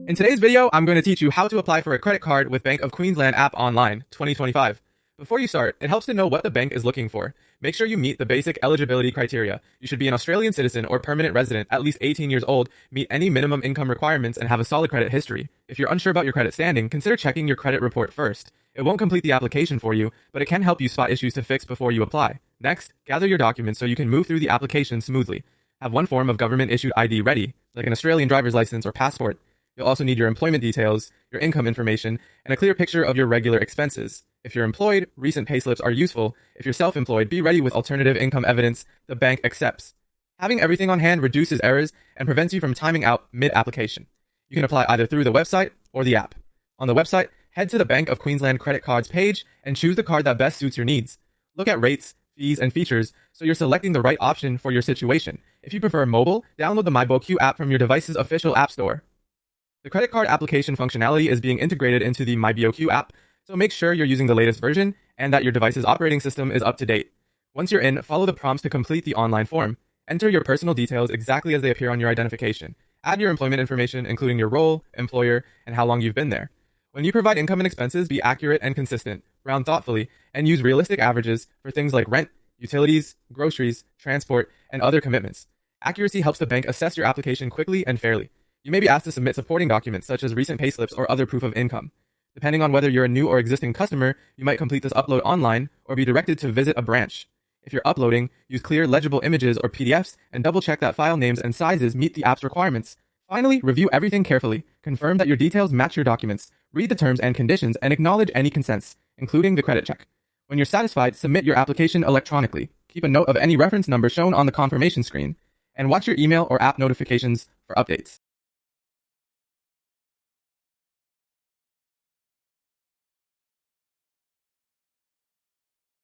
In today's video, I'm going to teach you how to apply for a credit card with Bank of Queensland app online 2025. Before you start, it helps to know what the bank is looking for. Make sure you meet the basic eligibility criteria. You should be an Australian citizen or permanent resident, at least 18 years old, meet any minimum income requirements, and have a solid credit history. If you're unsure about your credit standing, consider checking your credit report first. It won't complete the application for you, but it can help you spot issues to fix before you apply. Next, gather your documents so you can move through the application smoothly. Have one form of government-issued ID ready, like an Australian driver's license or passport. You'll also need your employment details, your income information, and a clear picture of your regular expenses. If you're employed, recent payslips are useful. If you're self-employed, be ready with alternative income evidence the bank accepts. Having everything on hand reduces errors and prevents you from timing out mid-application. You can apply either through the website or the app. On the website, head to the Bank of Queensland credit cards page and choose the card that best suits your needs. Look at rates, fees, and features so you're selecting the right option for your situation. If you prefer mobile, download the MyBoQ app from your device's official app store. The credit card application functionality is being integrated into the MyBoQ app, so make sure you're using the latest version and that your device's operating system is up to date. Once you're in, follow the prompts to complete the online form. Enter your personal details exactly as they appear on your identification. Add your employment information, including your role, employer, and how long you've been there. When you provide income and expenses, be accurate and consistent, round thoughtfully, and use realistic averages for things like rent, utilities, groceries, transport, and other commitments. Accuracy helps the bank assess your application quickly and fairly. You may be asked to submit supporting documents such as recent payslips or other proof of income. Depending on whether you're a new or existing customer, you might complete this upload online or be directed to visit a branch. If you're uploading, use clear, legible images or PDFs and double-check that file names and sizes meet the app's requirements. Finally, review everything carefully. Confirm that your details match your documents. Read the terms and conditions and acknowledge any consents, including the credit check. When you're satisfied, submit your application electronically. Keep a note of any reference number shown on the confirmation screen, and watch your email or app notifications for updates.